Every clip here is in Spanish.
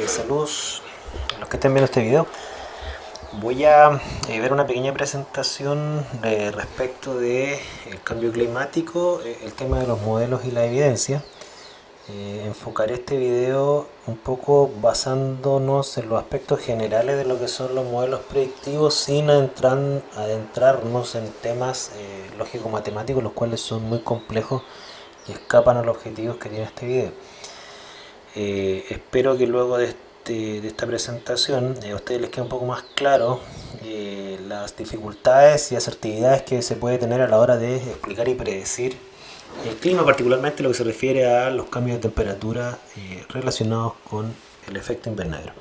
Saludos a los que estén viendo este video. Voy a ver una pequeña presentación respecto de el cambio climático, el tema de los modelos y la evidencia. Enfocaré este video un poco basándonos en los aspectos generales de lo que son los modelos predictivos sin adentrarnos en temas lógico-matemáticos, los cuales son muy complejos y escapan a los objetivos que tiene este video. Espero que luego de esta presentación a ustedes les quede un poco más claro las dificultades y asertividades que se puede tener a la hora de explicar y predecir el clima, particularmente lo que se refiere a los cambios de temperatura relacionados con el efecto invernadero.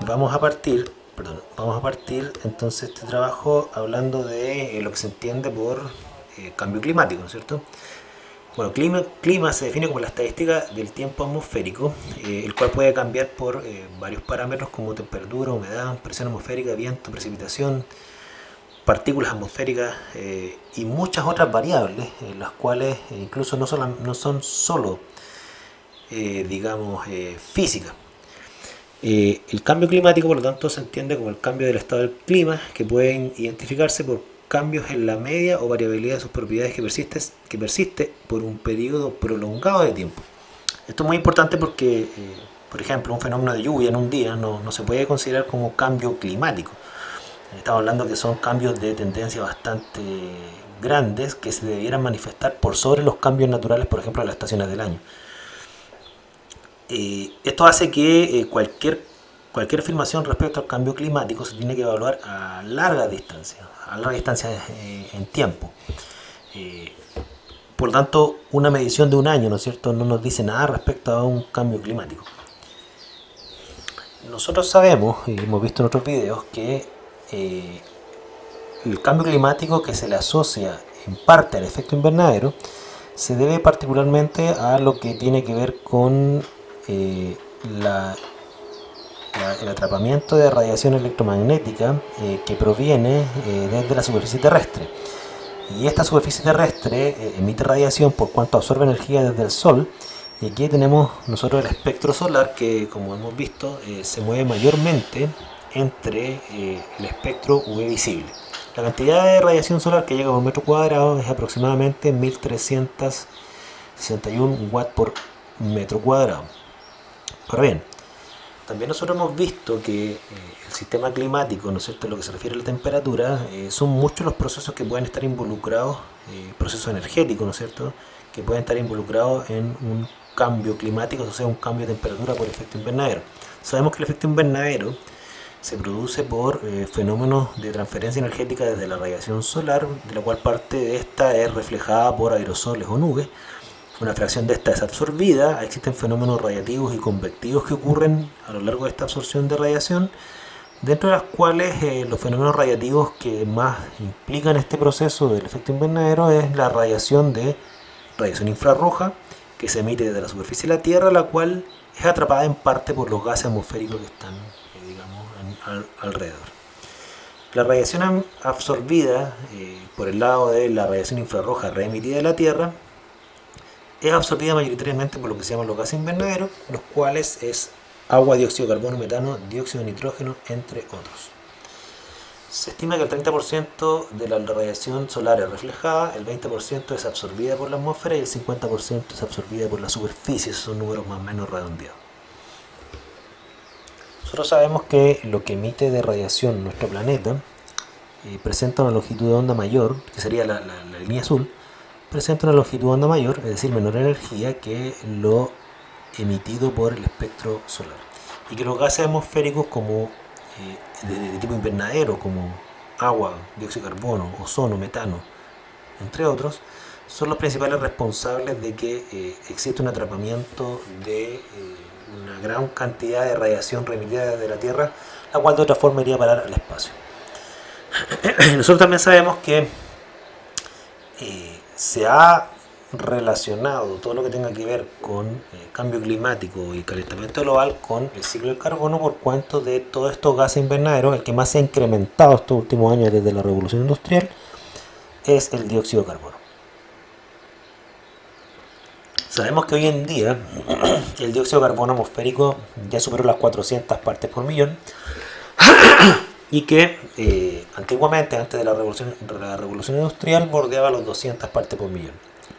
Vamos a partir entonces este trabajo hablando de lo que se entiende por cambio climático, ¿no es cierto? Bueno, clima se define como la estadística del tiempo atmosférico, el cual puede cambiar por varios parámetros como temperatura, humedad, presión atmosférica, viento, precipitación, partículas atmosféricas y muchas otras variables, las cuales incluso no son solo, físicas. El cambio climático, por lo tanto, se entiende como el cambio del estado del clima, que puede identificarse por cambios en la media o variabilidad de sus propiedades que persiste por un periodo prolongado de tiempo. Esto es muy importante porque, por ejemplo, un fenómeno de lluvia en un día no se puede considerar como cambio climático. Estamos hablando que son cambios de tendencia bastante grandes que se debieran manifestar por sobre los cambios naturales, por ejemplo, de las estaciones del año. Esto hace que cualquier afirmación respecto al cambio climático se tiene que evaluar a larga distancia en tiempo. Por lo tanto, una medición de un año, ¿no es cierto?, no nos dice nada respecto a un cambio climático. Nosotros sabemos, y hemos visto en otros videos, que el cambio climático que se le asocia en parte al efecto invernadero se debe particularmente a lo que tiene que ver con el atrapamiento de radiación electromagnética que proviene desde la superficie terrestre. Y esta superficie terrestre emite radiación por cuanto absorbe energía desde el Sol. Y aquí tenemos nosotros el espectro solar que, como hemos visto, se mueve mayormente entre el espectro UV visible. La cantidad de radiación solar que llega por metro cuadrado es aproximadamente 1361 watts por metro cuadrado. Ahora bien, también nosotros hemos visto que el sistema climático, ¿no es cierto?, en lo que se refiere a la temperatura, son muchos los procesos que pueden estar involucrados, procesos energéticos, ¿no es cierto?, que pueden estar involucrados en un cambio climático, o sea, un cambio de temperatura por efecto invernadero. Sabemos que el efecto invernadero se produce por fenómenos de transferencia energética desde la radiación solar, de la cual parte de esta es reflejada por aerosoles o nubes. Una fracción de esta es absorbida. Existen fenómenos radiativos y convectivos que ocurren a lo largo de esta absorción de radiación, dentro de las cuales los fenómenos radiativos que más implican este proceso del efecto invernadero es la radiación infrarroja que se emite desde la superficie de la Tierra, la cual es atrapada en parte por los gases atmosféricos que están alrededor. La radiación absorbida por el lado de la radiación infrarroja reemitida de la Tierra es absorbida mayoritariamente por lo que se llaman los gases invernaderos, los cuales es agua, dióxido de carbono, metano, dióxido de nitrógeno, entre otros. Se estima que el 30% de la radiación solar es reflejada, el 20% es absorbida por la atmósfera y el 50% es absorbida por la superficie. Esos son números más o menos redondeados. Nosotros sabemos que lo que emite de radiación nuestro planeta presenta una longitud de onda mayor, que sería la línea azul, presenta una longitud de onda mayor, es decir, menor energía que lo emitido por el espectro solar. Y que los gases atmosféricos como de tipo invernadero, como agua, dióxido de carbono, ozono, metano, entre otros, son los principales responsables de que existe un atrapamiento de una gran cantidad de radiación remitida de la Tierra, la cual de otra forma iría a parar al espacio. Nosotros también sabemos que se ha relacionado todo lo que tenga que ver con cambio climático y calentamiento global con el ciclo del carbono, por cuanto de todos estos gases invernaderos, el que más se ha incrementado estos últimos años desde la revolución industrial es el dióxido de carbono. Sabemos que hoy en día el dióxido de carbono atmosférico ya superó las 400 partes por millón y que antiguamente, antes de la revolución industrial, bordeaba los 200 partes por millón.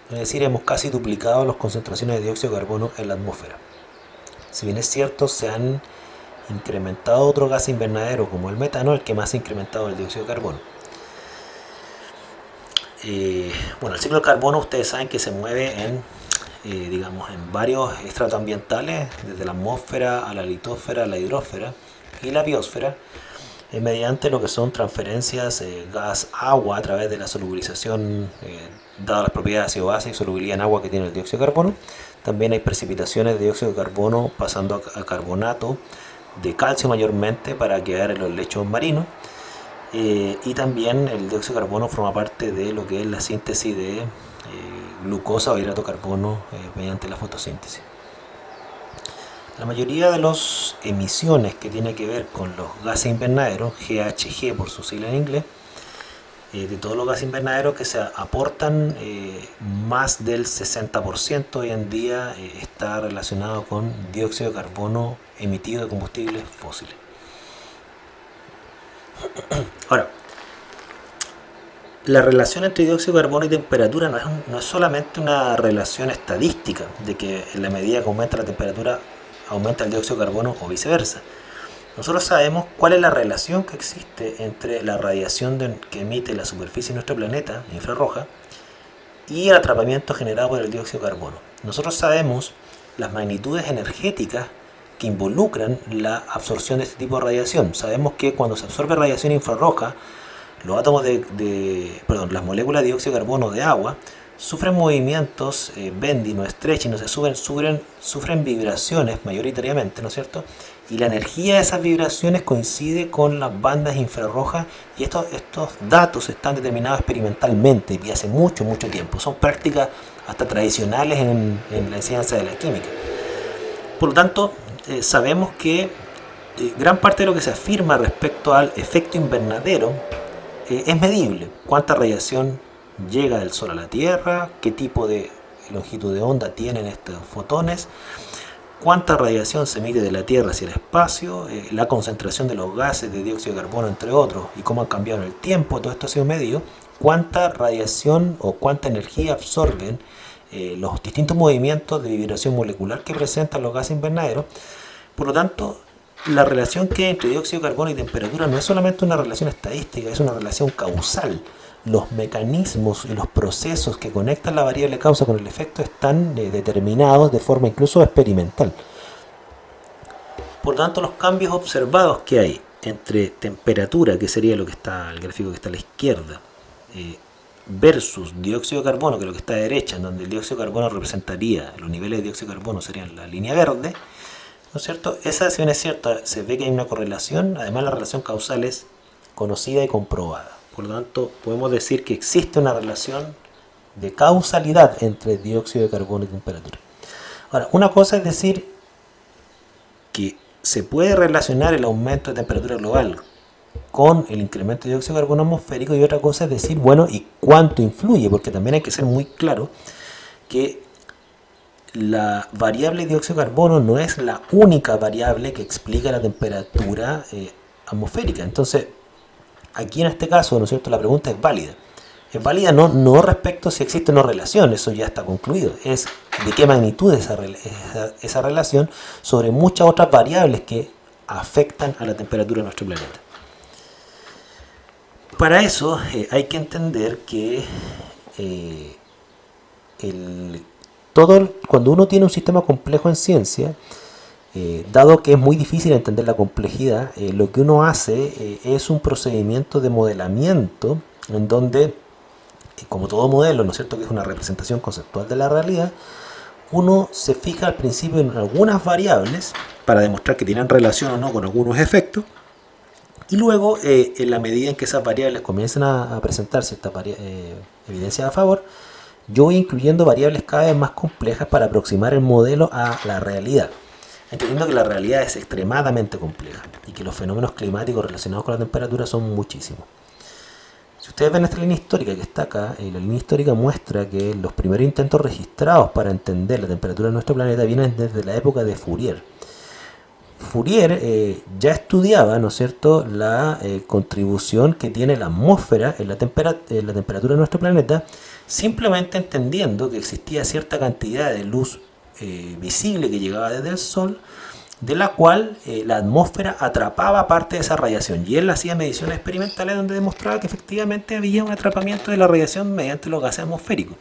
Es decir, hemos casi duplicado las concentraciones de dióxido de carbono en la atmósfera. Si bien es cierto, se han incrementado otros gases invernaderos como el metano, el que más ha incrementado el dióxido de carbono. Bueno, el ciclo del carbono ustedes saben que se mueve digamos, en varios estratos ambientales, desde la atmósfera a la litosfera, a la hidrosfera y la biosfera, mediante lo que son transferencias gas-agua a través de la solubilización, dadas las propiedades ácido-base y solubilidad en agua que tiene el dióxido de carbono. También hay precipitaciones de dióxido de carbono pasando a carbonato de calcio mayormente para quedar en los lechos marinos. Y también el dióxido de carbono forma parte de lo que es la síntesis de glucosa o hidrato de carbono mediante la fotosíntesis. La mayoría de las emisiones que tienen que ver con los gases invernaderos, GHG por su sigla en inglés, de todos los gases invernaderos que se aportan, más del 60% hoy en día está relacionado con dióxido de carbono emitido de combustibles fósiles. Ahora, la relación entre dióxido de carbono y temperatura no es solamente una relación estadística, de que en la medida que aumenta la temperatura aumenta el dióxido de carbono o viceversa. Nosotros sabemos cuál es la relación que existe entre la radiación que emite la superficie de nuestro planeta, infrarroja, y el atrapamiento generado por el dióxido de carbono. Nosotros sabemos las magnitudes energéticas que involucran la absorción de este tipo de radiación. Sabemos que cuando se absorbe radiación infrarroja, los átomos las moléculas de dióxido de carbono de agua sufren movimientos bending o stretching, sufren vibraciones mayoritariamente, ¿no es cierto? Y la energía de esas vibraciones coincide con las bandas infrarrojas, y estos datos están determinados experimentalmente y hace mucho tiempo. Son prácticas hasta tradicionales en la enseñanza de la química. Por lo tanto, sabemos que gran parte de lo que se afirma respecto al efecto invernadero es medible. Cuánta radiación llega del Sol a la Tierra, qué tipo de longitud de onda tienen estos fotones, cuánta radiación se emite de la Tierra hacia el espacio, la concentración de los gases de dióxido de carbono, entre otros, y cómo han cambiado en el tiempo. Todo esto ha sido medido. Cuánta radiación o cuánta energía absorben los distintos movimientos de vibración molecular que presentan los gases invernaderos. Por lo tanto, la relación que hay entre dióxido de carbono y temperatura no es solamente una relación estadística, es una relación causal. Los mecanismos y los procesos que conectan la variable causa con el efecto están determinados de forma incluso experimental. Por lo tanto, los cambios observados que hay entre temperatura, que sería lo que está el gráfico que está a la izquierda, versus dióxido de carbono, que es lo que está a la derecha, en donde el dióxido de carbono representaría, los niveles de dióxido de carbono serían la línea verde, ¿no es cierto? Esa, si bien es cierta, se ve que hay una correlación. Además, la relación causal es conocida y comprobada. Por lo tanto, podemos decir que existe una relación de causalidad entre dióxido de carbono y temperatura. Ahora, una cosa es decir que se puede relacionar el aumento de temperatura global con el incremento de dióxido de carbono atmosférico, y otra cosa es decir, bueno, ¿y cuánto influye? Porque también hay que ser muy claro que la variable dióxido de carbono no es la única variable que explica la temperatura atmosférica. Entonces, aquí en este caso, ¿no es cierto?, la pregunta es válida. Es válida no respecto a si existe o no relación, eso ya está concluido. Es de qué magnitud es esa relación sobre muchas otras variables que afectan a la temperatura de nuestro planeta. Para eso hay que entender que cuando uno tiene un sistema complejo en ciencia, dado que es muy difícil entender la complejidad, lo que uno hace es un procedimiento de modelamiento en donde, como todo modelo, ¿no es cierto?, que es una representación conceptual de la realidad, uno se fija al principio en algunas variables para demostrar que tienen relación o no con algunos efectos, y luego, en la medida en que esas variables comiencen a presentar cierta evidencia a favor, yo voy incluyendo variables cada vez más complejas para aproximar el modelo a la realidad, entendiendo que la realidad es extremadamente compleja y que los fenómenos climáticos relacionados con la temperatura son muchísimos. Si ustedes ven esta línea histórica que está acá, la línea histórica muestra que los primeros intentos registrados para entender la temperatura de nuestro planeta vienen desde la época de Fourier. Fourier ya estudiaba, ¿no es cierto?, la contribución que tiene la atmósfera en la temperatura de nuestro planeta, simplemente entendiendo que existía cierta cantidad de luz visible que llegaba desde el Sol, de la cual la atmósfera atrapaba parte de esa radiación. Y él hacía mediciones experimentales donde demostraba que efectivamente había un atrapamiento de la radiación mediante los gases atmosféricos.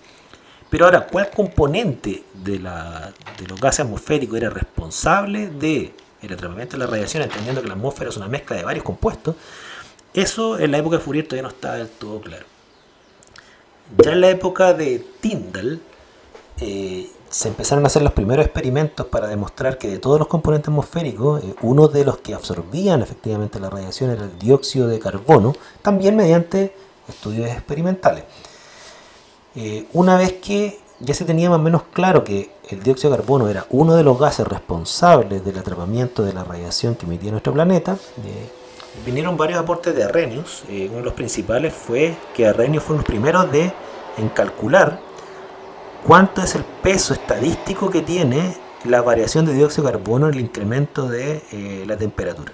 Pero ahora, ¿cuál componente de los gases atmosféricos era responsable del atrapamiento de la radiación, entendiendo que la atmósfera es una mezcla de varios compuestos? Eso en la época de Fourier todavía no estaba del todo claro. Ya en la época de Tyndall se empezaron a hacer los primeros experimentos para demostrar que de todos los componentes atmosféricos, uno de los que absorbían efectivamente la radiación era el dióxido de carbono, también mediante estudios experimentales. Una vez que ya se tenía más o menos claro que el dióxido de carbono era uno de los gases responsables del atrapamiento de la radiación que emitía nuestro planeta, vinieron varios aportes de Arrhenius. Uno de los principales fue que Arrhenius fue uno de los primeros en calcular cuánto es el peso estadístico que tiene la variación de dióxido de carbono en el incremento de la temperatura.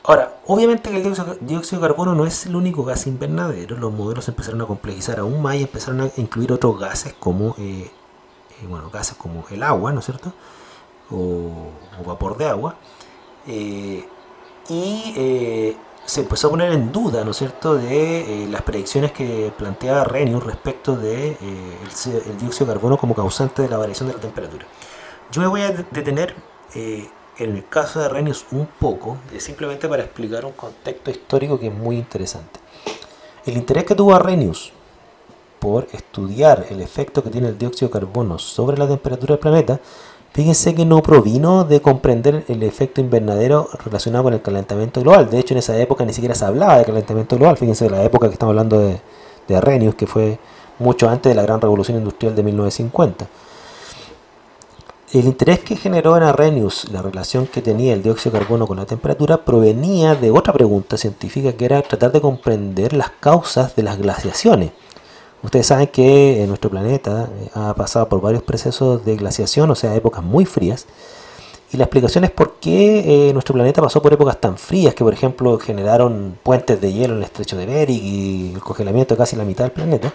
Ahora, obviamente que el dióxido de carbono no es el único gas invernadero. Los modelos empezaron a complejizar aún más y empezaron a incluir otros gases como gases como el agua, ¿no es cierto?, o vapor de agua, se empezó a poner en duda, ¿no es cierto?, de las predicciones que planteaba Arrhenius respecto de el dióxido de carbono como causante de la variación de la temperatura. Yo me voy a detener en el caso de Arrhenius un poco, simplemente para explicar un contexto histórico que es muy interesante. El interés que tuvo Arrhenius por estudiar el efecto que tiene el dióxido de carbono sobre la temperatura del planeta, fíjense que no provino de comprender el efecto invernadero relacionado con el calentamiento global. De hecho, en esa época ni siquiera se hablaba de calentamiento global. Fíjense la época que estamos hablando de Arrhenius, que fue mucho antes de la gran revolución industrial de 1950. El interés que generó en Arrhenius la relación que tenía el dióxido de carbono con la temperatura provenía de otra pregunta científica, que era tratar de comprender las causas de las glaciaciones. Ustedes saben que nuestro planeta ha pasado por varios procesos de glaciación, o sea, épocas muy frías. Y la explicación es por qué nuestro planeta pasó por épocas tan frías que, por ejemplo, generaron puentes de hielo en el estrecho de Bering y el congelamiento de casi la mitad del planeta.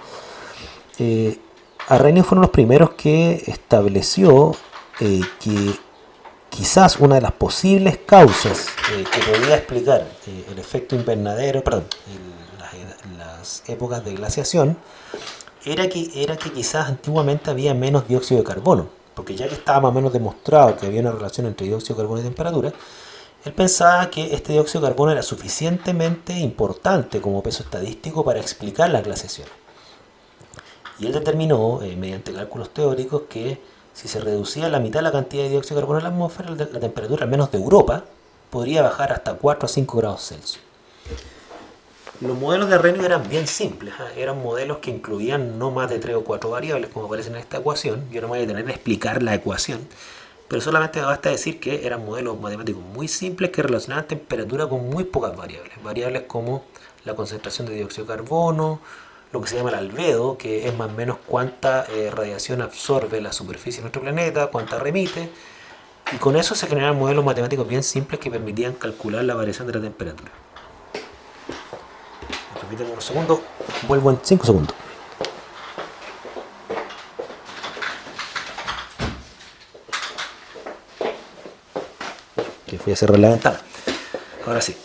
Arrhenius fue uno de los primeros que estableció que quizás una de las posibles causas que podía explicar el efecto invernadero, las épocas de glaciación, era que quizás antiguamente había menos dióxido de carbono, porque ya que estaba más o menos demostrado que había una relación entre dióxido de carbono y temperatura, él pensaba que este dióxido de carbono era suficientemente importante como peso estadístico para explicar las glaciaciones. Y él determinó, mediante cálculos teóricos, que si se reducía la mitad de la cantidad de dióxido de carbono en la atmósfera, la temperatura, al menos de Europa, podría bajar hasta 4 a 5 grados Celsius. Los modelos de Arrhenius eran bien simples, eran modelos que incluían no más de 3 o 4 variables, como aparecen en esta ecuación. Yo no me voy a detener a explicar la ecuación, pero solamente me basta decir que eran modelos matemáticos muy simples que relacionaban temperatura con muy pocas variables. Variables como la concentración de dióxido de carbono, lo que se llama el albedo, que es más o menos cuánta radiación absorbe la superficie de nuestro planeta, cuánta remite, y con eso se generaron modelos matemáticos bien simples que permitían calcular la variación de la temperatura. Permítanme unos segundos, vuelvo en 5 segundos. Que fui a cerrar la ventana. Ahora sí.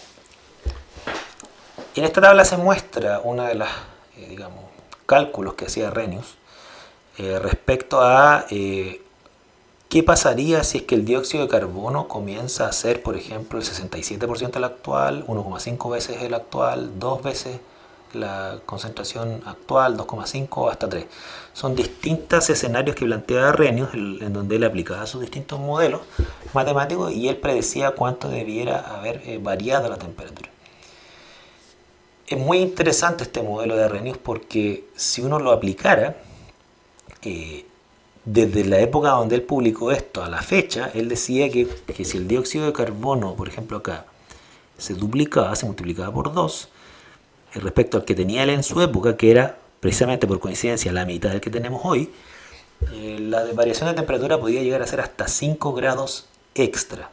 En esta tabla se muestra una de las cálculos que hacía Arrhenius respecto a qué pasaría si es que el dióxido de carbono comienza a ser, por ejemplo, el 67% del actual, 1,5 veces el actual, 2 veces la concentración actual, 2,5 hasta 3. Son distintos escenarios que planteaba Arrhenius, en donde él aplicaba sus distintos modelos matemáticos y él predecía cuánto debiera haber variado la temperatura. Es muy interesante este modelo de Arrhenius porque si uno lo aplicara, desde la época donde él publicó esto a la fecha, él decía que si el dióxido de carbono, por ejemplo acá, se duplicaba, se multiplicaba por 2 respecto al que tenía él en su época, que era precisamente por coincidencia la mitad del que tenemos hoy, la variación de temperatura podía llegar a ser hasta 5 grados extra.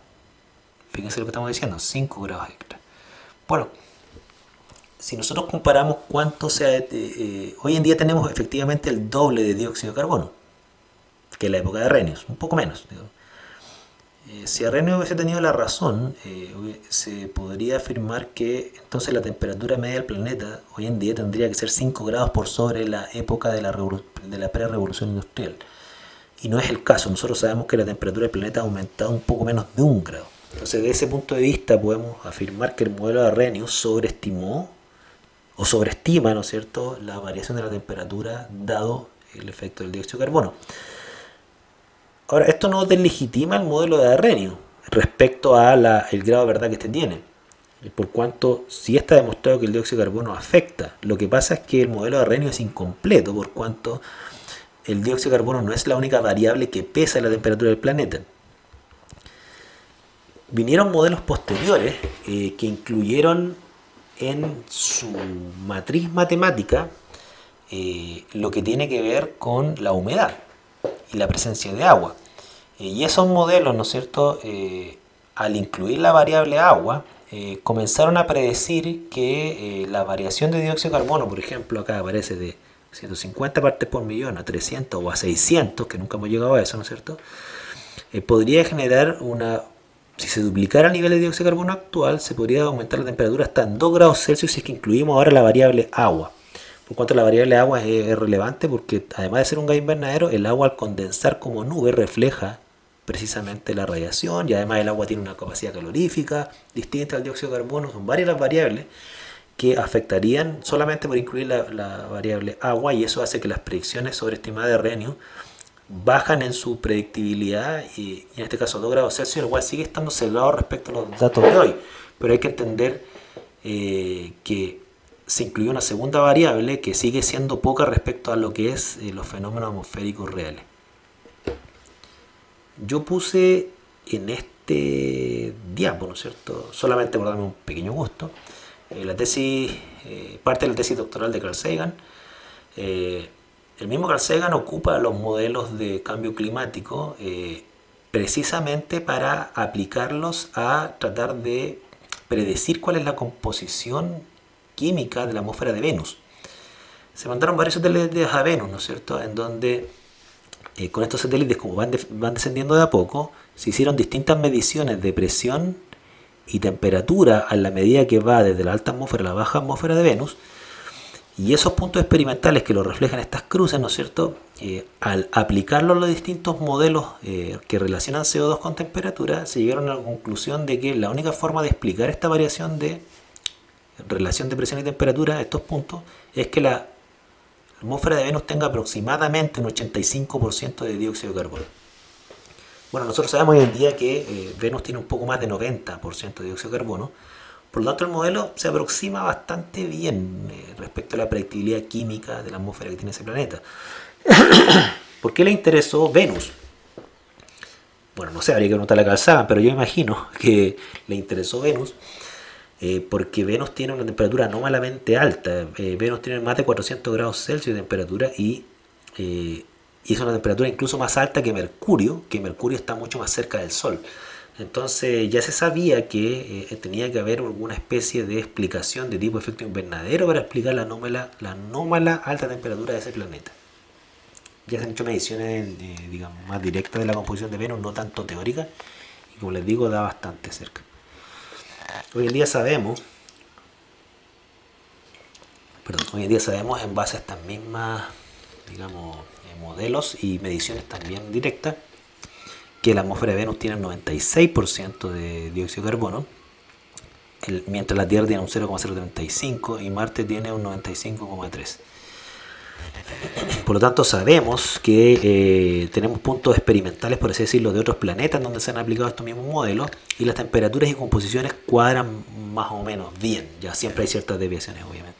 Fíjense lo que estamos diciendo, 5 grados extra. Bueno, si nosotros comparamos cuánto hoy en día tenemos efectivamente el doble de dióxido de carbono que en la época de Arrhenius, un poco menos. Si Arrhenius hubiese tenido la razón, se podría afirmar que entonces la temperatura media del planeta hoy en día tendría que ser 5 grados por sobre la época de la pre-revolución industrial. Y no es el caso. Nosotros sabemos que la temperatura del planeta ha aumentado un poco menos de 1 grado. Entonces, de ese punto de vista, podemos afirmar que el modelo de Arrhenius sobreestimó o sobreestima, ¿no es cierto?, la variación de la temperatura dado el efecto del dióxido de carbono. Ahora, esto no deslegitima el modelo de Arrhenius respecto a el grado de verdad que este tiene. Por cuanto, sí está demostrado que el dióxido de carbono afecta. Lo que pasa es que el modelo de Arrhenius es incompleto, por cuanto el dióxido de carbono no es la única variable que pesa en la temperatura del planeta. Vinieron modelos posteriores que incluyeron en su matriz matemática lo que tiene que ver con la humedad y la presencia de agua. Y esos modelos, ¿no es cierto?, al incluir la variable agua, comenzaron a predecir que la variación de dióxido de carbono, por ejemplo, acá aparece de 150 partes por millón a 300 o a 600, que nunca hemos llegado a eso, ¿no es cierto?, podría generar si se duplicara el nivel de dióxido de carbono actual, se podría aumentar la temperatura hasta en 2 grados Celsius si es que incluimos ahora la variable agua. Por cuanto la variable agua es relevante porque además de ser un gas invernadero, el agua al condensar como nube refleja precisamente la radiación y además el agua tiene una capacidad calorífica distinta al dióxido de carbono. Son varias las variables que afectarían solamente por incluir la variable agua, y eso hace que las predicciones sobreestimadas de Arrhenius bajan en su predictibilidad y en este caso 2 grados Celsius, igual sigue estando sesgado respecto a los datos de hoy, pero hay que entender que se incluyó una segunda variable que sigue siendo poca respecto a lo que es los fenómenos atmosféricos reales. Yo puse en este diapo, ¿no es cierto?, solamente por darme un pequeño gusto, la tesis, parte de la tesis doctoral de Carl Sagan. El mismo Carl Sagan ocupa los modelos de cambio climático precisamente para aplicarlos a tratar de predecir cuál es la composición química de la atmósfera de Venus. Se mandaron varios satélites a Venus, ¿no es cierto?, en donde con estos satélites, como van descendiendo de a poco, se hicieron distintas mediciones de presión y temperatura a la medida que va desde la alta atmósfera a la baja atmósfera de Venus. Y esos puntos experimentales que lo reflejan estas cruces, ¿no es cierto?, al aplicarlos a los distintos modelos que relacionan CO2 con temperatura, se llegaron a la conclusión de que la única forma de explicar esta variación de relación de presión y temperatura a estos puntos es que la atmósfera de Venus tenga aproximadamente un 85% de dióxido de carbono. Bueno, nosotros sabemos hoy en día que Venus tiene un poco más de 90% de dióxido de carbono. Por lo tanto, el modelo se aproxima bastante bien respecto a la predictibilidad química de la atmósfera que tiene ese planeta. ¿Por qué le interesó Venus? Bueno, no sé, habría que preguntarle a Carl Sagan, pero yo imagino que le interesó Venus porque Venus tiene una temperatura anómalamente alta. Venus tiene más de 400 grados Celsius de temperatura y es una temperatura incluso más alta que Mercurio está mucho más cerca del Sol. Entonces ya se sabía que tenía que haber alguna especie de explicación de tipo efecto invernadero para explicar la anómala alta temperatura de ese planeta. Ya se han hecho mediciones digamos, más directas de la composición de Venus, no tanto teóricas, y como les digo, da bastante cerca. Hoy en día sabemos en base a estas mismas, digamos, modelos y mediciones también directas, que la atmósfera de Venus tiene un 96% de dióxido de carbono, mientras la Tierra tiene un 0,035 y Marte tiene un 95,3. Por lo tanto, sabemos que tenemos puntos experimentales, por así decirlo, de otros planetas donde se han aplicado estos mismos modelos y las temperaturas y composiciones cuadran más o menos bien. Ya siempre hay ciertas desviaciones, obviamente.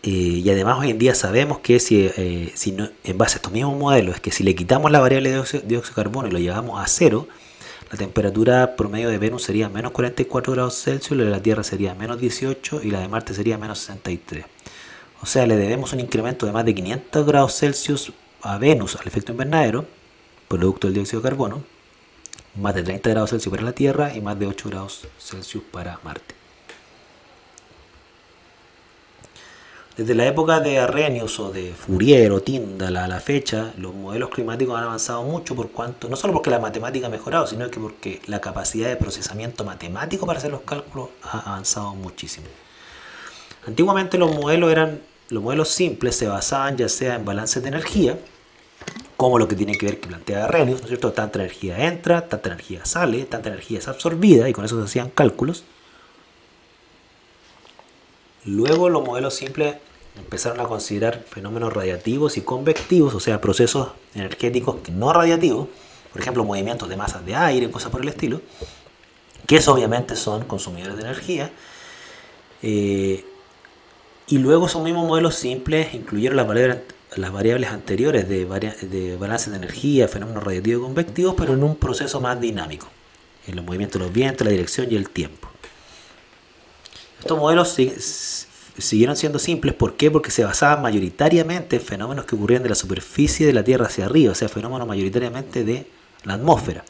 Y además hoy en día sabemos que en base a estos mismos modelos, es que si le quitamos la variable de dióxido de carbono y lo llevamos a cero, la temperatura promedio de Venus sería menos 44 grados Celsius, la de la Tierra sería menos 18 y la de Marte sería menos 63. O sea, le debemos un incremento de más de 500 grados Celsius a Venus al efecto invernadero, producto del dióxido de carbono, más de 30 grados Celsius para la Tierra y más de 8 grados Celsius para Marte. Desde la época de Arrhenius o de Fourier o Tyndall a la fecha, los modelos climáticos han avanzado mucho por cuanto, no solo porque la matemática ha mejorado, sino que porque la capacidad de procesamiento matemático para hacer los cálculos ha avanzado muchísimo. Antiguamente los modelos simples se basaban ya sea en balances de energía, como lo que tiene que ver que plantea Arrhenius, ¿no es cierto? Tanta energía entra, tanta energía sale, tanta energía es absorbida, y con eso se hacían cálculos. Luego los modelos simples empezaron a considerar fenómenos radiativos y convectivos, o sea, procesos energéticos no radiativos, por ejemplo, movimientos de masas de aire, cosas por el estilo, que eso obviamente son consumidores de energía. Y luego esos mismos modelos simples incluyeron las variables anteriores de balance de energía, fenómenos radiativos y convectivos, pero en un proceso más dinámico, en los movimientos de los vientos, la dirección y el tiempo. Estos modelos siguieron siendo simples, ¿por qué? Porque se basaban mayoritariamente en fenómenos que ocurrían de la superficie de la Tierra hacia arriba, o sea, fenómenos mayoritariamente de la atmósfera.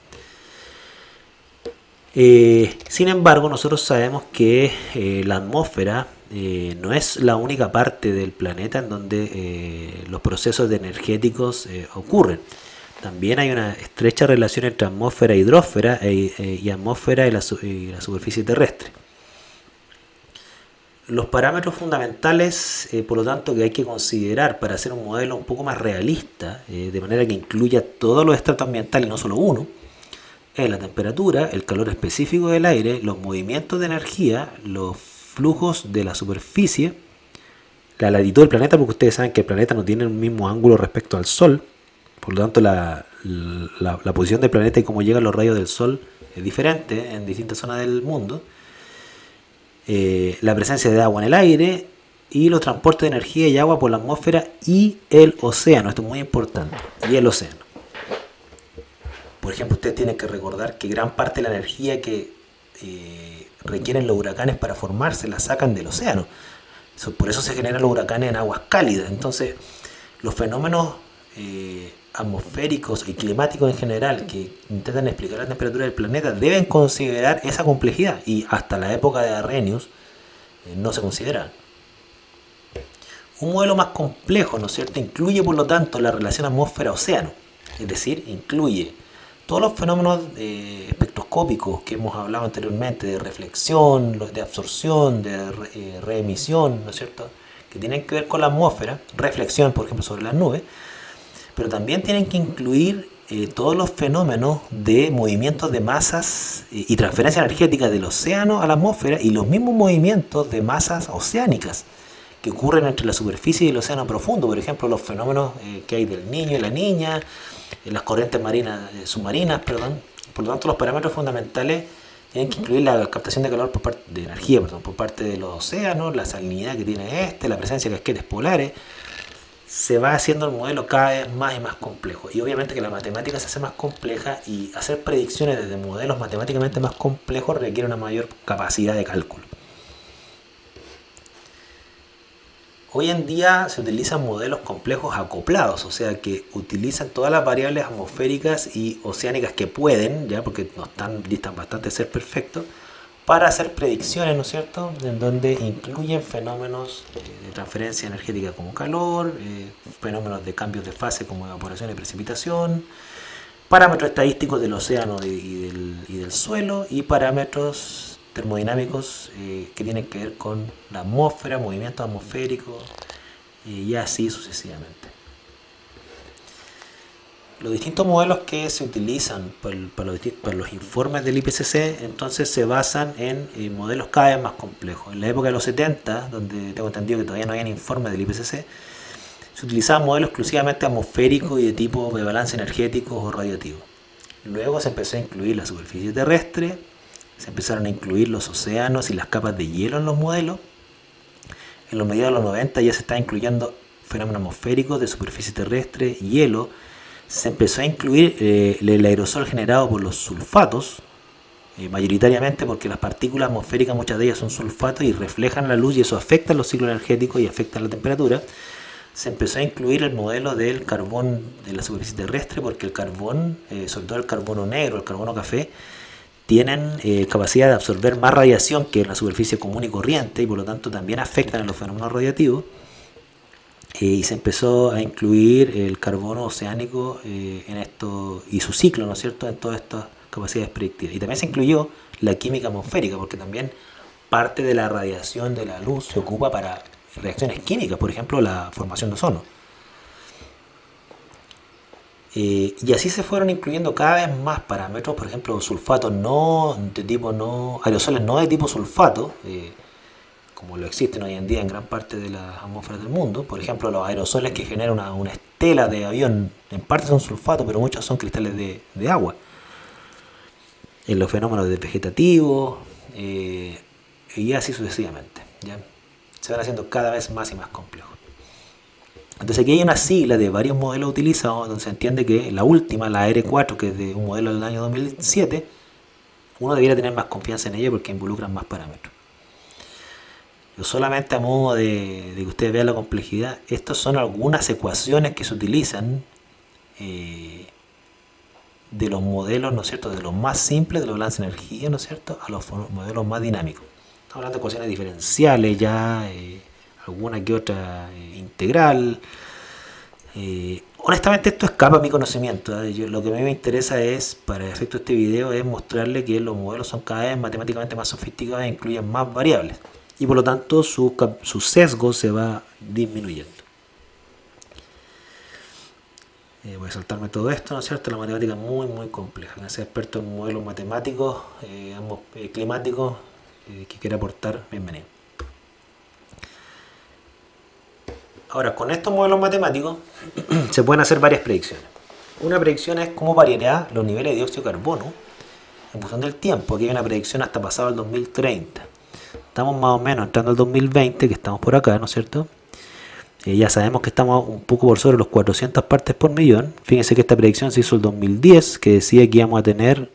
Sin embargo, nosotros sabemos que la atmósfera no es la única parte del planeta en donde los procesos energéticos ocurren. También hay una estrecha relación entre atmósfera e hidrósfera y atmósfera y la superficie terrestre. Los parámetros fundamentales, por lo tanto, que hay que considerar para hacer un modelo un poco más realista, de manera que incluya todos los estratos ambientales y no solo uno, es la temperatura, el calor específico del aire, los movimientos de energía, los flujos de la superficie, la latitud del planeta, porque ustedes saben que el planeta no tiene el mismo ángulo respecto al Sol, por lo tanto la posición del planeta y cómo llegan los rayos del Sol es diferente en distintas zonas del mundo. La presencia de agua en el aire y los transportes de energía y agua por la atmósfera y el océano. Esto es muy importante. Y el océano. Por ejemplo, ustedes tienen que recordar que gran parte de la energía que requieren los huracanes para formarse la sacan del océano. Por eso se generan los huracanes en aguas cálidas. Entonces, los fenómenos atmosféricos y climáticos en general que intentan explicar la temperatura del planeta deben considerar esa complejidad, y hasta la época de Arrhenius no se considera. Un modelo más complejo, ¿no es cierto?, incluye por lo tanto la relación atmósfera-océano, es decir, incluye todos los fenómenos espectroscópicos que hemos hablado anteriormente, de reflexión, de absorción, de reemisión, ¿no es cierto?, que tienen que ver con la atmósfera, reflexión, por ejemplo, sobre las nubes, pero también tienen que incluir todos los fenómenos de movimientos de masas y transferencia energética del océano a la atmósfera, y los mismos movimientos de masas oceánicas que ocurren entre la superficie y el océano profundo. Por ejemplo, los fenómenos que hay del Niño y la Niña, las corrientes marinas, submarinas, perdón. Por lo tanto, los parámetros fundamentales tienen que incluir la captación de calor de energía por parte de los océanos, la salinidad que tiene la presencia de casquetes polares. Se va haciendo el modelo cada vez más y más complejo, y obviamente que la matemática se hace más compleja, y hacer predicciones desde modelos matemáticamente más complejos requiere una mayor capacidad de cálculo. Hoy en día se utilizan modelos complejos acoplados, o sea que utilizan todas las variables atmosféricas y oceánicas que pueden, ya porque distan bastante de ser perfectos, para hacer predicciones, ¿no es cierto?, en donde incluyen fenómenos de transferencia energética como calor, fenómenos de cambios de fase como evaporación y precipitación, parámetros estadísticos del océano y del suelo, y parámetros termodinámicos que tienen que ver con la atmósfera, movimientos atmosféricos, y así sucesivamente. Los distintos modelos que se utilizan para los informes del IPCC entonces se basan en modelos cada vez más complejos. En la época de los 70, donde tengo entendido que todavía no había informes del IPCC, se utilizaban modelos exclusivamente atmosféricos y de tipo de balance energético o radioactivo. Luego se empezó a incluir la superficie terrestre, se empezaron a incluir los océanos y las capas de hielo en los modelos. En los mediados de los 90 ya se está incluyendo fenómenos atmosféricos de superficie terrestre, hielo, se empezó a incluir el aerosol generado por los sulfatos, mayoritariamente porque las partículas atmosféricas, muchas de ellas son sulfatos y reflejan la luz y eso afecta los ciclos energéticos y afecta la temperatura. Se empezó a incluir el modelo del carbón de la superficie terrestre porque el carbón, sobre todo el carbono negro, el carbono café, tienen capacidad de absorber más radiación que la superficie común y corriente y por lo tanto también afectan a los fenómenos radiativos. Y se empezó a incluir el carbono oceánico en esto y su ciclo, ¿no es cierto?, en todas estas capacidades predictivas. Y también se incluyó la química atmosférica, porque también parte de la radiación de la luz se ocupa para reacciones químicas, por ejemplo, la formación de ozono. Y así se fueron incluyendo cada vez más parámetros, por ejemplo, sulfatos no de tipo no, aerosoles no de tipo sulfato, como lo existen hoy en día en gran parte de las atmósferas del mundo. Por ejemplo, los aerosoles que generan una estela de avión, en parte son sulfatos, pero muchos son cristales de agua. En los fenómenos vegetativos, y así sucesivamente, ¿ya? Se van haciendo cada vez más y más complejos. Entonces aquí hay una sigla de varios modelos utilizados donde se entiende que la última, la R4, que es de un modelo del año 2007, uno debería tener más confianza en ella porque involucran más parámetros. Yo solamente a modo de que ustedes vean la complejidad, estas son algunas ecuaciones que se utilizan de los modelos, ¿no es cierto?, de los más simples, de los balances de energía, ¿no es cierto?, a los modelos más dinámicos. Estamos hablando de ecuaciones diferenciales ya, alguna que otra integral. Honestamente esto escapa a mi conocimiento, ¿eh? Lo que a mí me interesa es, para el efecto de este video, es mostrarle que los modelos son cada vez matemáticamente más sofisticados e incluyen más variables. Y por lo tanto su sesgo se va disminuyendo. Voy a saltarme todo esto, ¿no es cierto? La matemática es muy muy compleja. Quien sea experto en modelos matemáticos, climáticos, que quiera aportar, bienvenido. Ahora, con estos modelos matemáticos se pueden hacer varias predicciones. Una predicción es cómo variará los niveles de dióxido de carbono en función del tiempo. Aquí hay una predicción hasta pasado el 2030. Estamos más o menos entrando al 2020, que estamos por acá, ¿no es cierto? Ya sabemos que estamos un poco por sobre los 400 partes por millón. Fíjense que esta predicción se hizo el 2010, que decía que íbamos a tener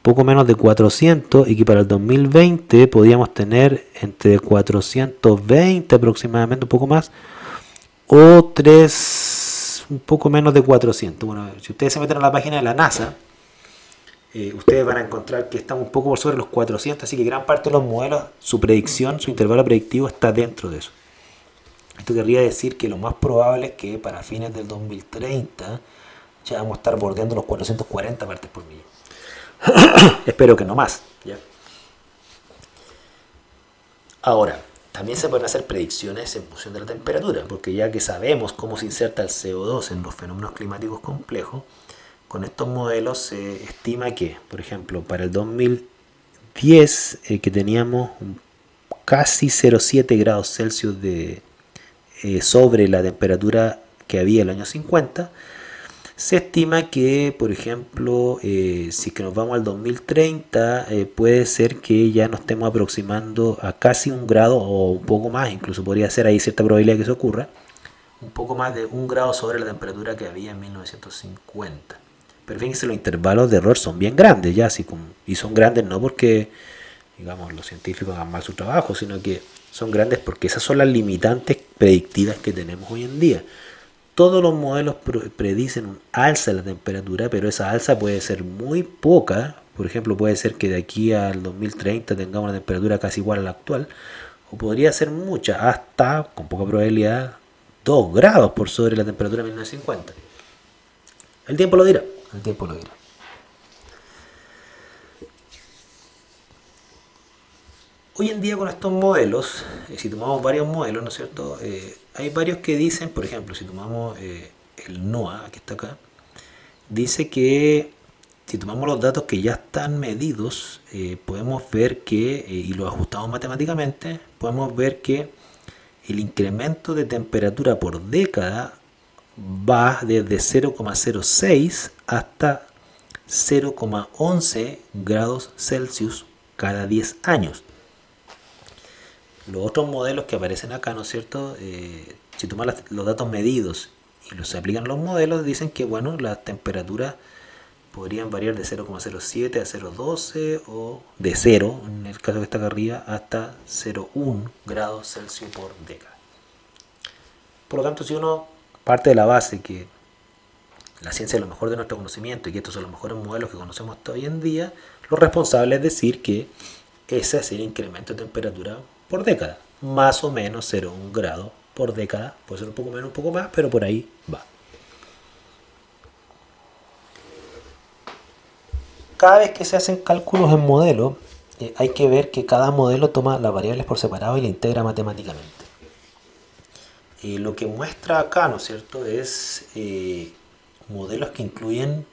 poco menos de 400 y que para el 2020 podíamos tener entre 420 aproximadamente, un poco más, o un poco menos de 400. Bueno, si ustedes se meten a la página de la NASA, ustedes van a encontrar que estamos un poco por sobre los 400, así que gran parte de los modelos, su predicción, su intervalo predictivo está dentro de eso. Esto querría decir que lo más probable es que para fines del 2030 ya vamos a estar bordeando los 440 partes por millón. Espero que no más, ¿ya? Ahora, también se pueden hacer predicciones en función de la temperatura, porque ya que sabemos cómo se inserta el CO2 en los fenómenos climáticos complejos, con estos modelos se estima que, por ejemplo, para el 2010, que teníamos casi 0,7 grados Celsius sobre la temperatura que había el año 50, se estima que, por ejemplo, si que nos vamos al 2030, puede ser que ya nos estemos aproximando a casi 1 grado o un poco más, incluso podría ser ahí cierta probabilidad que eso ocurra, un poco más de 1 grado sobre la temperatura que había en 1950. Pero fíjense, los intervalos de error son bien grandes ya, y son grandes no porque, digamos, los científicos hagan mal su trabajo, sino que son grandes porque esas son las limitantes predictivas que tenemos hoy en día. Todos los modelos predicen un alza de la temperatura, pero esa alza puede ser muy poca. Por ejemplo, puede ser que de aquí al 2030 tengamos una temperatura casi igual a la actual, o podría ser mucha, hasta, con poca probabilidad, 2 grados por sobre la temperatura de 1950. El tiempo lo dirá. El tiempo lo dirá. Hoy en día con estos modelos, si tomamos varios modelos, ¿no es cierto? Hay varios que dicen, por ejemplo, si tomamos el NOAA, que está acá, dice que si tomamos los datos que ya están medidos, podemos ver que, y los ajustamos matemáticamente, podemos ver que el incremento de temperatura por década va desde 0,06 hasta 0,11 grados Celsius cada 10 años. Los otros modelos que aparecen acá, ¿no es cierto? Si toman los datos medidos y se aplican los modelos, dicen que bueno, las temperaturas podrían variar de 0,07 a 0,12 o de 0, en el caso que está acá arriba, hasta 0,1 grados Celsius por década. Por lo tanto, si uno parte de la base que la ciencia es lo mejor de nuestro conocimiento y que estos son los mejores modelos que conocemos hasta hoy en día, lo responsable es decir que ese es el incremento de temperatura por década, más o menos 0,1 grado por década, puede ser un poco menos, un poco más, pero por ahí va. Cada vez que se hacen cálculos en modelos, hay que ver que cada modelo toma las variables por separado y la integra matemáticamente. Lo que muestra acá, ¿no es cierto?, es modelos que incluyen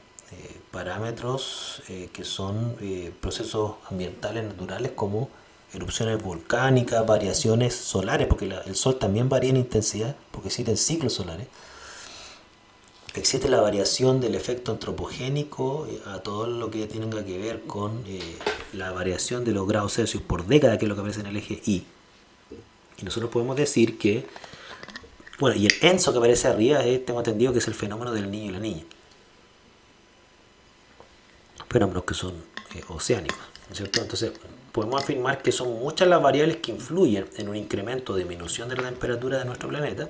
parámetros que son procesos ambientales naturales como erupciones volcánicas, variaciones solares, porque el sol también varía en intensidad, porque existen ciclos solares. Existe la variación del efecto antropogénico a todo lo que tenga que ver con la variación de los grados Celsius por década, que es lo que aparece en el eje Y. Y nosotros podemos decir que, bueno, y el ENSO que aparece arriba, tengo entendido que es el fenómeno del niño y la niña. Fenómenos que son oceánicos, ¿no es cierto? Entonces, podemos afirmar que son muchas las variables que influyen en un incremento o disminución de la temperatura de nuestro planeta,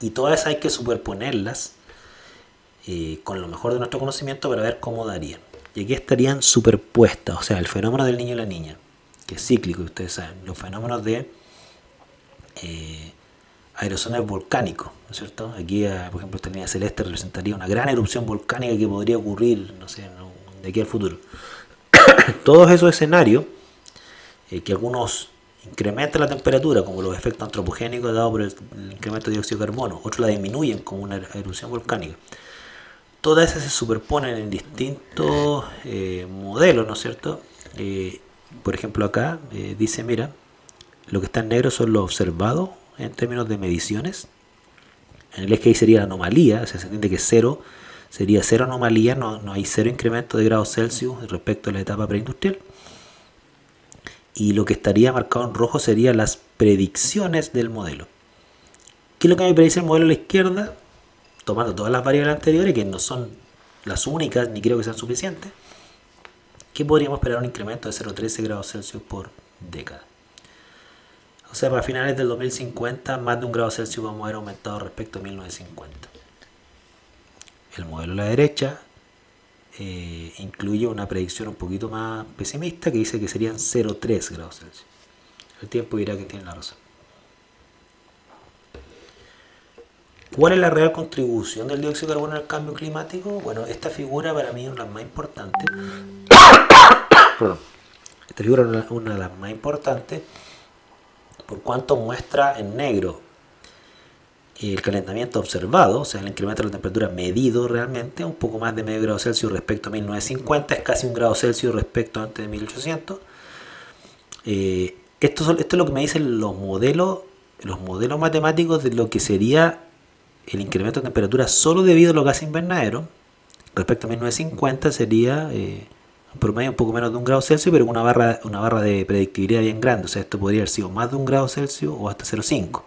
y todas esas hay que superponerlas con lo mejor de nuestro conocimiento para ver cómo darían. Y aquí estarían superpuestas, o sea, el fenómeno del niño y la niña, que es cíclico, ustedes saben, los fenómenos de aerosoles volcánicos, ¿no es cierto? Aquí, por ejemplo, esta línea celeste representaría una gran erupción volcánica que podría ocurrir, no sé, de aquí al futuro. Todos esos escenarios, que algunos incrementan la temperatura, como los efectos antropogénicos dados por el incremento de dióxido de carbono, otros la disminuyen como una erupción volcánica. Todas esas se superponen en distintos modelos, ¿no es cierto? Por ejemplo, acá dice, mira, lo que está en negro son los observados en términos de mediciones. En el eje Y sería la anomalía, o sea, se entiende que cero sería cero anomalía, no hay cero incremento de grados Celsius respecto a la etapa preindustrial. Y lo que estaría marcado en rojo serían las predicciones del modelo. ¿Qué es lo que me predice el modelo a la izquierda? Tomando todas las variables anteriores, que no son las únicas, ni creo que sean suficientes, que podríamos esperar un incremento de 0,13 grados Celsius por década. O sea, para finales del 2050, más de 1 grado Celsius vamos a haber aumentado respecto a 1950. El modelo a la derecha incluye una predicción un poquito más pesimista que dice que serían 0,3 grados Celsius. El tiempo dirá que tiene la razón. ¿Cuál es la real contribución del dióxido de carbono al cambio climático? Bueno, esta figura para mí es una de las más importantes. Esta figura es una de las más importantes por cuanto muestra en negro el calentamiento observado, o sea, el incremento de la temperatura medido realmente, un poco más de medio grado Celsius respecto a 1950, es casi 1 grado Celsius respecto a antes de 1800. Esto es lo que me dicen los modelos matemáticos de lo que sería el incremento de temperatura solo debido a los gases invernaderos. Respecto a 1950 sería en promedio un poco menos de 1 grado Celsius, pero con una barra de predictibilidad bien grande. O sea, esto podría haber sido más de 1 grado Celsius o hasta 0,5.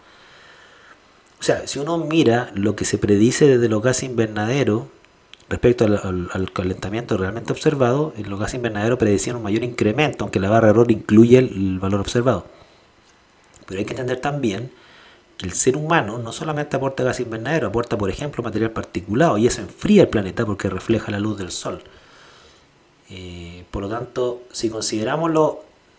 O sea, si uno mira lo que se predice desde los gases invernaderos respecto al calentamiento realmente observado, en los gases invernaderos predecían un mayor incremento, aunque la barra de error incluye el valor observado. Pero hay que entender también que el ser humano no solamente aporta gas invernadero, aporta, por ejemplo, material particulado, y eso enfría el planeta porque refleja la luz del sol. Por lo tanto, si consideramos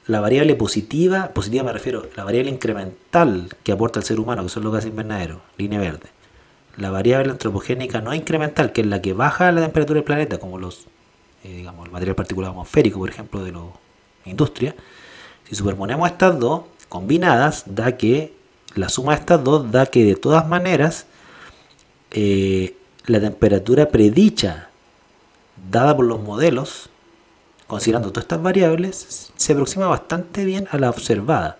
la variable positiva me refiero a la variable incremental que aporta el ser humano, que son los gases invernaderos, línea verde. La variable antropogénica no incremental, que es la que baja la temperatura del planeta, como el material particulado atmosférico, por ejemplo, de la industria. Si superponemos estas dos combinadas, da que la suma de estas dos da que de todas maneras la temperatura predicha dada por los modelos, considerando todas estas variables, se aproxima bastante bien a la observada.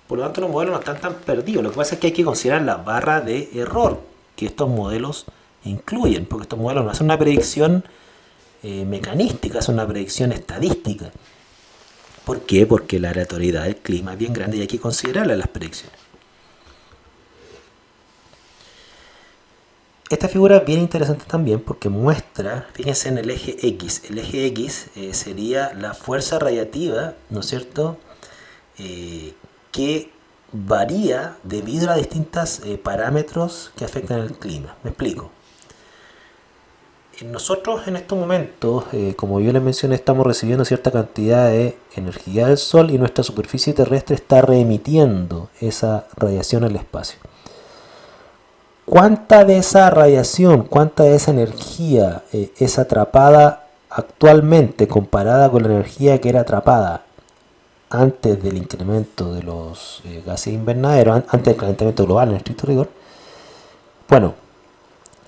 Por lo tanto, los modelos no están tan perdidos. Lo que pasa es que hay que considerar la barra de error que estos modelos incluyen, porque estos modelos no hacen una predicción mecanística, hacen una predicción estadística. ¿Por qué? Porque la aleatoriedad del clima es bien grande y hay que considerarla en las predicciones. Esta figura es bien interesante también porque muestra, fíjense en el eje X. El eje X sería la fuerza radiativa, ¿no es cierto?, que varía debido a los distintos parámetros que afectan el clima. Me explico. Nosotros en estos momentos, como yo les mencioné, estamos recibiendo cierta cantidad de energía del Sol y nuestra superficie terrestre está reemitiendo esa radiación al espacio. ¿Cuánta de esa radiación, cuánta de esa energía es atrapada actualmente comparada con la energía que era atrapada antes del incremento de los gases invernaderos, antes del calentamiento global en estricto rigor? Bueno,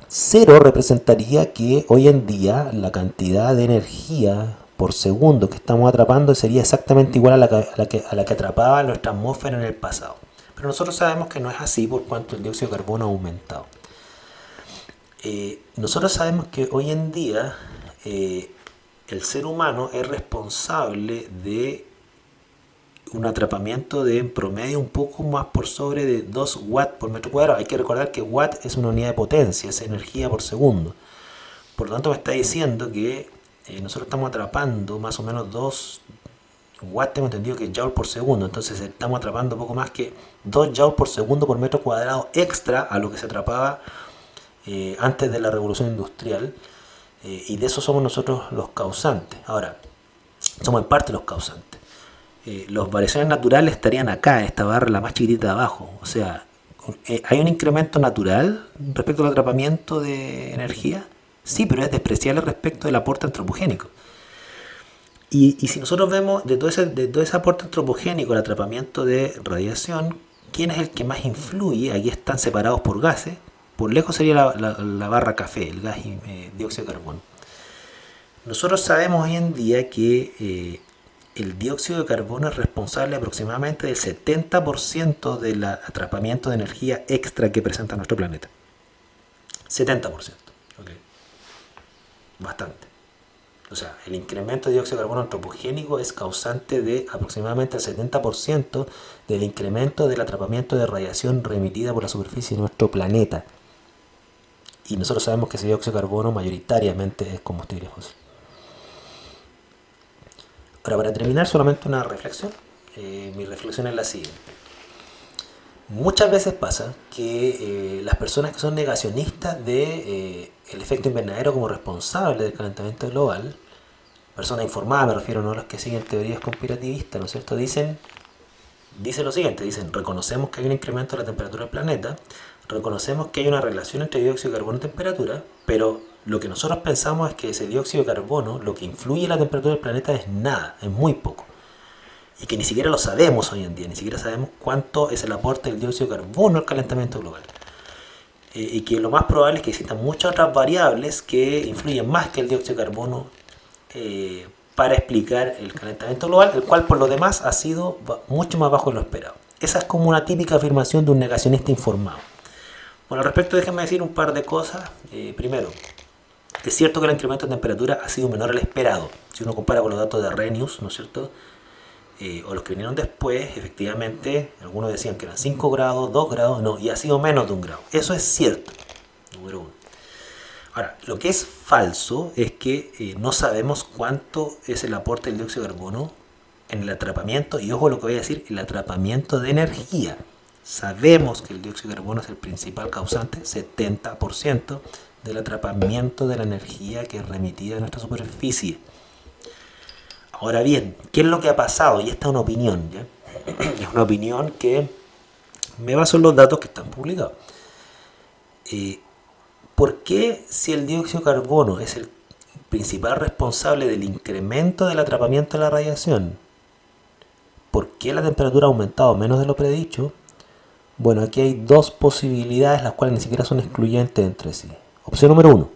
cero representaría que hoy en día la cantidad de energía por segundo que estamos atrapando sería exactamente igual a la que atrapaba nuestra atmósfera en el pasado. Pero nosotros sabemos que no es así por cuanto el dióxido de carbono ha aumentado. Nosotros sabemos que hoy en día el ser humano es responsable de un atrapamiento de en promedio un poco más por sobre de 2 watts por metro cuadrado. Hay que recordar que watt es una unidad de potencia, es energía por segundo. Por lo tanto me está diciendo que nosotros estamos atrapando más o menos 2 watts, tengo entendido que es joule por segundo. Entonces estamos atrapando poco más que 2 joules por segundo por metro cuadrado extra a lo que se atrapaba antes de la revolución industrial. Y de eso somos nosotros los causantes. Ahora, somos en parte los causantes. Las variaciones naturales estarían acá, en esta barra, la más chiquitita de abajo. O sea, ¿hay un incremento natural respecto al atrapamiento de energía? Sí, pero es despreciable respecto del aporte antropogénico. Y si nosotros vemos de todo ese aporte antropogénico, el atrapamiento de radiación, ¿quién es el que más influye? Aquí están separados por gases. Por lejos sería la barra café, el gas dióxido de carbono. Nosotros sabemos hoy en día que el dióxido de carbono es responsable aproximadamente del 70% del atrapamiento de energía extra que presenta nuestro planeta. 70%. Okay. Bastante. O sea, el incremento de dióxido de carbono antropogénico es causante de aproximadamente el 70% del incremento del atrapamiento de radiación remitida por la superficie de nuestro planeta. Y nosotros sabemos que ese dióxido de carbono mayoritariamente es combustible fósil. Ahora, para terminar, solamente una reflexión. Mi reflexión es la siguiente. Muchas veces pasa que las personas que son negacionistas del efecto invernadero como responsable del calentamiento global, personas informadas me refiero, no los que siguen teorías conspirativistas, ¿no es cierto?, dicen lo siguiente, reconocemos que hay un incremento de la temperatura del planeta, reconocemos que hay una relación entre dióxido de carbono y temperatura, pero lo que nosotros pensamos es que ese dióxido de carbono, lo que influye en la temperatura del planeta es nada, es muy poco. Y que ni siquiera lo sabemos hoy en día, ni siquiera sabemos cuánto es el aporte del dióxido de carbono al calentamiento global. Y que lo más probable es que existan muchas otras variables que influyen más que el dióxido de carbono para explicar el calentamiento global, el cual por lo demás ha sido mucho más bajo de lo esperado. Esa es como una típica afirmación de un negacionista informado. Bueno, al respecto déjenme decir un par de cosas. Primero, es cierto que el incremento de temperatura ha sido menor al esperado. Si uno compara con los datos de Arrhenius, ¿no es cierto?, o los que vinieron después, efectivamente, algunos decían que eran 5 grados, 2 grados, no, y ha sido menos de 1 grado. Eso es cierto, número uno. Ahora, lo que es falso es que no sabemos cuánto es el aporte del dióxido de carbono en el atrapamiento, y ojo lo que voy a decir, el atrapamiento de energía. Sabemos que el dióxido de carbono es el principal causante, 70% del atrapamiento de la energía que es remitida a nuestra superficie. Ahora bien, ¿qué es lo que ha pasado? Y esta es una opinión, ¿ya? Es una opinión que me baso en los datos que están publicados. ¿Por qué si el dióxido de carbono es el principal responsable del incremento del atrapamiento de la radiación, por qué la temperatura ha aumentado menos de lo predicho? Bueno, aquí hay dos posibilidades, las cuales ni siquiera son excluyentes entre sí. Opción número uno,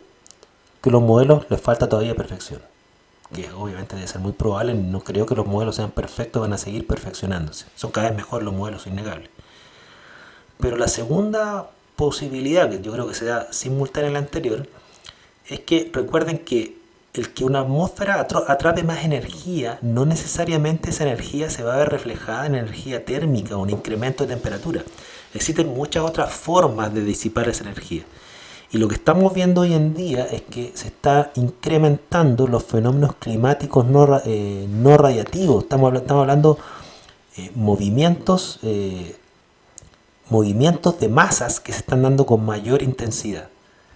que los modelos les falta todavía perfección. Que obviamente debe ser muy probable, no creo que los modelos sean perfectos, van a seguir perfeccionándose. Son cada vez mejores los modelos, innegable. Pero la segunda posibilidad, que yo creo que se da simultánea a la anterior, es que recuerden que el que una atmósfera atrape más energía, no necesariamente esa energía se va a ver reflejada en energía térmica o un incremento de temperatura. Existen muchas otras formas de disipar esa energía. Y lo que estamos viendo hoy en día es que se está incrementando los fenómenos climáticos no radiativos. Estamos hablando movimientos, movimientos de masas que se están dando con mayor intensidad.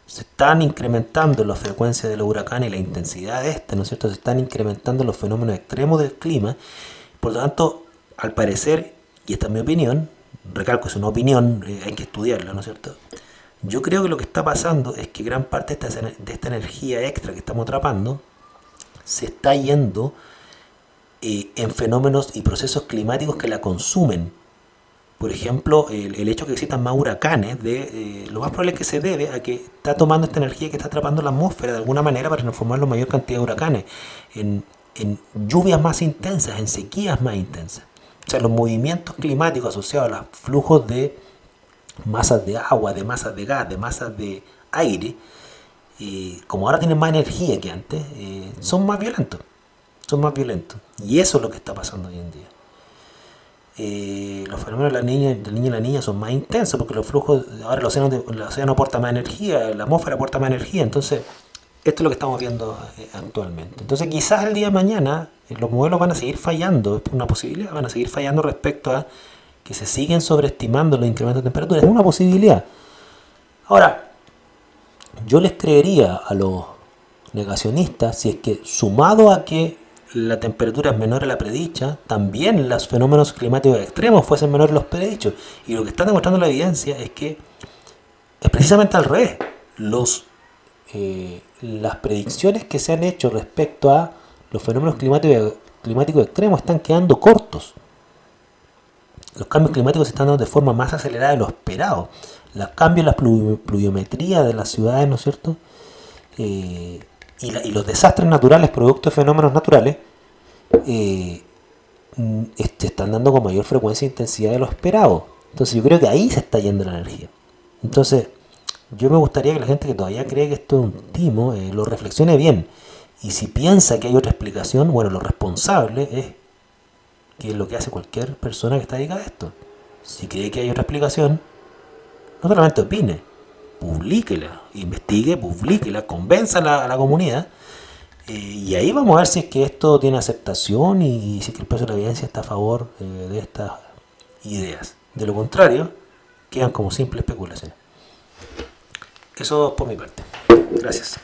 Se están incrementando la frecuencia de los huracanes y la intensidad de este, ¿no es cierto? Se están incrementando los fenómenos extremos del clima. Por lo tanto, al parecer, y esta es mi opinión, recalco, es una opinión, hay que estudiarla, ¿no es cierto? Yo creo que lo que está pasando es que gran parte de esta energía extra que estamos atrapando se está yendo en fenómenos y procesos climáticos que la consumen. Por ejemplo, el hecho que existan más huracanes, lo más probable es que se debe a que está tomando esta energía que está atrapando la atmósfera de alguna manera para transformarlo en mayor cantidad de huracanes, en lluvias más intensas, en sequías más intensas. O sea, los movimientos climáticos asociados a los flujos de masas de agua, de masas de gas, de masas de aire, como ahora tienen más energía que antes, son más violentos. Son más violentos. Y eso es lo que está pasando hoy en día. Los fenómenos del niño y la niña son más intensos porque los flujos, ahora el océano aporta más energía, la atmósfera aporta más energía, entonces esto es lo que estamos viendo actualmente. Entonces quizás el día de mañana los modelos van a seguir fallando, es una posibilidad, van a seguir fallando respecto a que se siguen sobreestimando los incrementos de temperatura, es una posibilidad. Ahora, yo les creería a los negacionistas si es que sumado a que la temperatura es menor a la predicha, también los fenómenos climáticos extremos fuesen menores a los predichos. Y lo que está demostrando la evidencia es que es precisamente al revés. Las predicciones que se han hecho respecto a los fenómenos climáticos extremos están quedando cortos. Los cambios climáticos se están dando de forma más acelerada de lo esperado. Los cambios en la pluviometría de las ciudades, ¿no es cierto? Y los desastres naturales, producto de fenómenos naturales, se están dando con mayor frecuencia e intensidad de lo esperado. Entonces yo creo que ahí se está yendo la energía. Entonces yo me gustaría que la gente que todavía cree que esto es un timo, lo reflexione bien. Y si piensa que hay otra explicación, bueno, lo responsable es que es lo que hace cualquier persona que está dedicada a esto. Si cree que hay otra explicación, no solamente opine, publíquela, investigue, publíquela, convenza a la comunidad, y ahí vamos a ver si es que esto tiene aceptación y si es que el peso de la evidencia está a favor de estas ideas. De lo contrario, quedan como simples especulaciones. Eso por mi parte. Gracias.